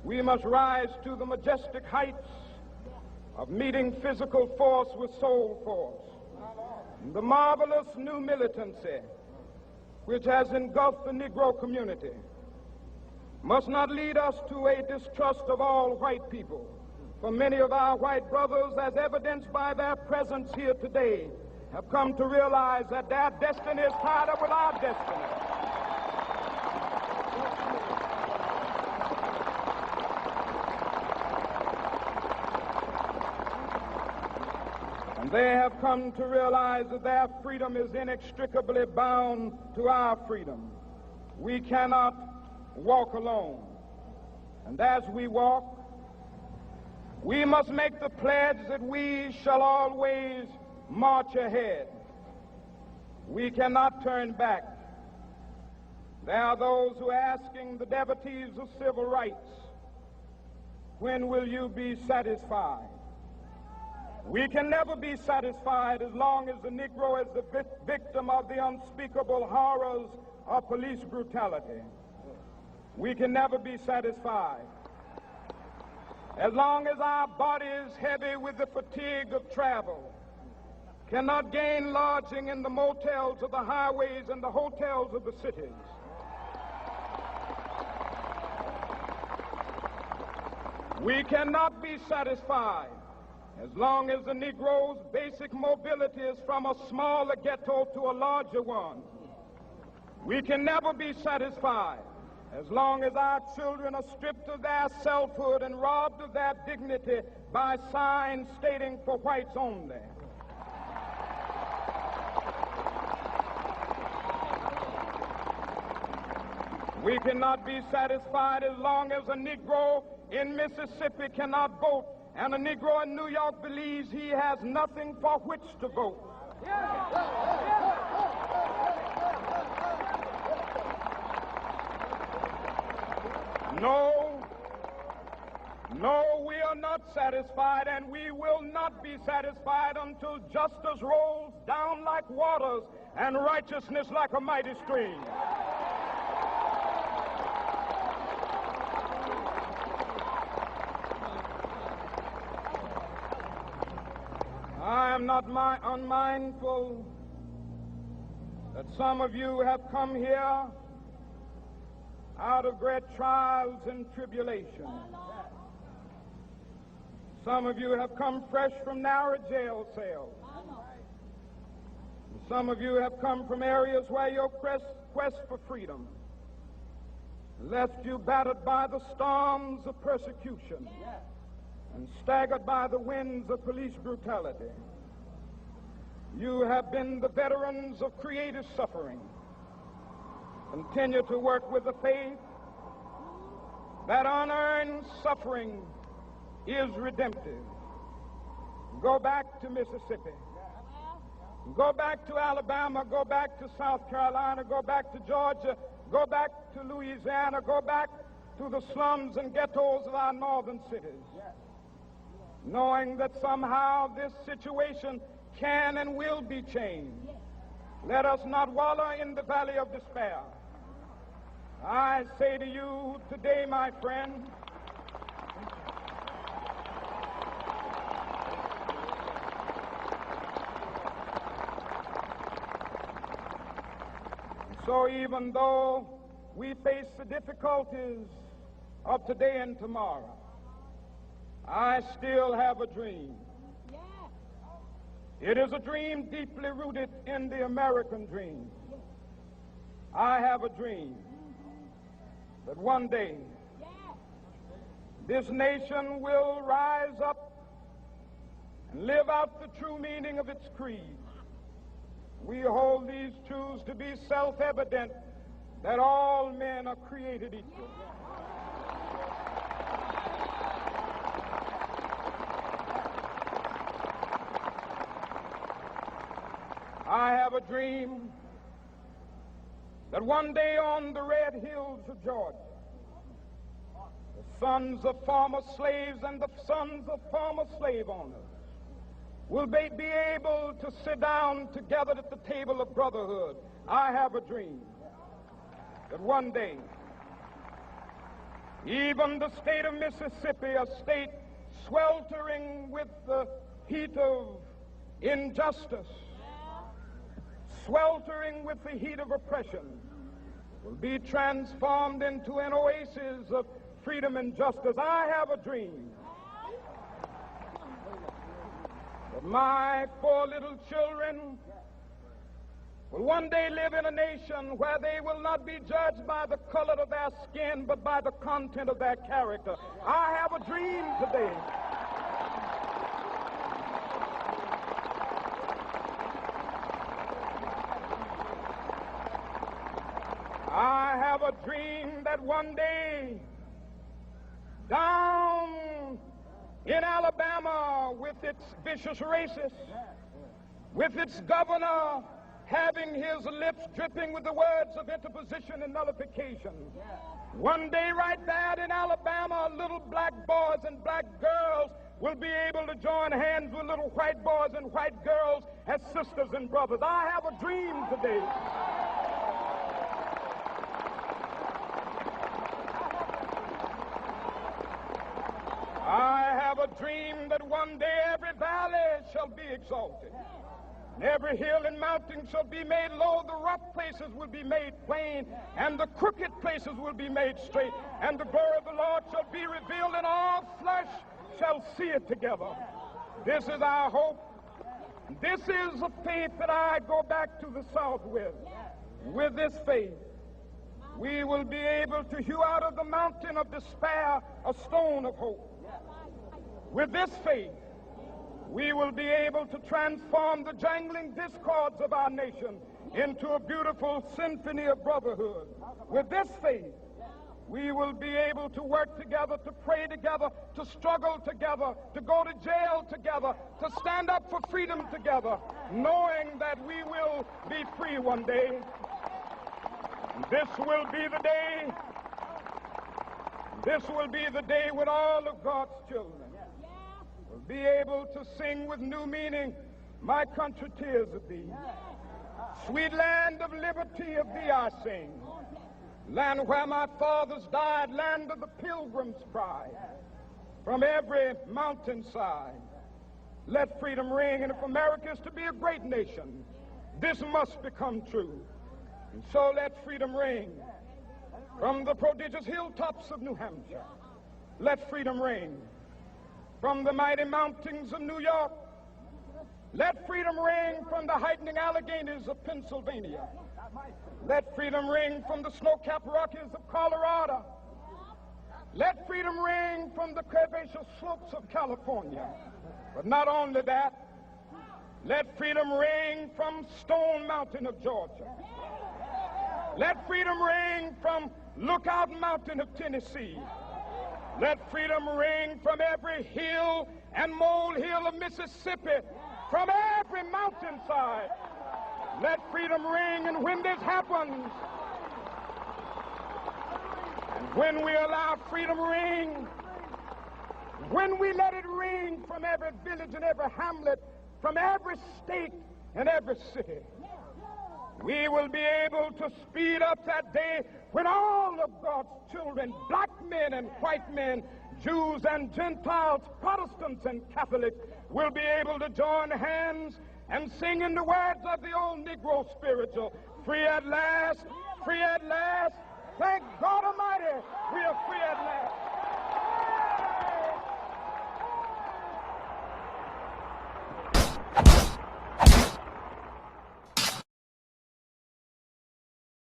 We must rise to the majestic heights of meeting physical force with soul force. The marvelous new militancy which has engulfed the Negro community must not lead us to a distrust of all white people. For many of our white brothers, as evidenced by their presence here today, have come to realize that their destiny is tied up with our destiny. And they have come to realize that their freedom is inextricably bound to our freedom. We cannot walk alone. And as we walk, we must make the pledge that we shall always march ahead. We cannot turn back. There are those who are asking the devotees of civil rights, when will you be satisfied? We can never be satisfied as long as the Negro is the victim of the unspeakable horrors of police brutality. We can never be satisfied as long as our bodies, heavy with the fatigue of travel, cannot gain lodging in the motels of the highways and the hotels of the cities. We cannot be satisfied as long as the Negro's basic mobility is from a smaller ghetto to a larger one. We can never be satisfied as long as our children are stripped of their selfhood and robbed of their dignity by signs stating for whites only. We cannot be satisfied as long as a Negro in Mississippi cannot vote and a Negro in New York believes he has nothing for which to vote. No, we are not satisfied, and we will not be satisfied until justice rolls down like waters and righteousness like a mighty stream. I am not unmindful that some of you have come here out of great trials and tribulations. Some of you have come fresh from narrow jail cells. Some of you have come from areas where your quest for freedom left you battered by the storms of persecution and staggered by the winds of police brutality. You have been the veterans of creative suffering. Continue to work with the faith that unearned suffering is redemptive. Go back to Mississippi. Go back to Alabama. Go back to South Carolina. Go back to Georgia. Go back to Louisiana. Go back to the slums and ghettos of our northern cities. Knowing that somehow this situation can and will be changed. Let us not wallow in the valley of despair. I say to you today, my friend, so even though we face the difficulties of today and tomorrow, I still have a dream. It is a dream deeply rooted in the American dream. I have a dream that one day this nation will rise up and live out the true meaning of its creed. We hold these truths to be self-evident, that all men are created equal. I have a dream that one day on the red hills of Georgia, the sons of former slaves and the sons of former slave owners will be able to sit down together at the table of brotherhood. I have a dream that one day Even the state of Mississippi, a state sweltering with the heat of injustice, sweltering with the heat of oppression, will be transformed into an oasis of freedom and justice. I have a dream that my 4 little children will one day live in a nation where they will not be judged by the color of their skin, but by the content of their character. I have a dream today. I have a dream that one day, down in Alabama, with its vicious racists, with its governor having his lips dripping with the words of interposition and nullification, one day right there in Alabama, little black boys and black girls will be able to join hands with little white boys and white girls as sisters and brothers. I have a dream today. I have a dream that one day every valley shall be exalted, and every hill and mountain shall be made low. The rough places will be made plain, and the crooked places will be made straight, and the glory of the Lord shall be revealed, and all flesh shall see it together. This is our hope. This is the faith that I go back to the South with. With this faith, we will be able to hew out of the mountain of despair a stone of hope. With this faith, we will be able to transform the jangling discords of our nation into a beautiful symphony of brotherhood. With this faith, we will be able to work together, to pray together, to struggle together, to go to jail together, to stand up for freedom together, knowing that we will be free one day. This will be the day. This will be the day when all of God's children will be able to sing with new meaning, "My country, tears of thee. Sweet land of liberty, of thee I sing. Land where my fathers died, land of the pilgrim's pride. From every mountainside, let freedom ring. And if America is to be a great nation, this must become true. And so let freedom ring. From the prodigious hilltops of New Hampshire, let freedom ring. From the mighty mountains of New York, let freedom ring. From the heightening Alleghenies of Pennsylvania, let freedom ring. From the snow-capped Rockies of Colorado, let freedom ring. From the curvaceous slopes of California. But not only that, let freedom ring from Stone Mountain of Georgia. Let freedom ring from Lookout Mountain of Tennessee. Let freedom ring from every hill and molehill of Mississippi, from every mountainside. Let freedom ring, and when this happens, and when we allow freedom ring, when we let it ring from every village and every hamlet, from every state and every city, we will be able to speed up that day when all of God's children, black men and white men, Jews and Gentiles, Protestants and Catholics, will be able to join hands and sing in the words of the old Negro spiritual, "Free at last, free at last. Thank God Almighty, we are free at last."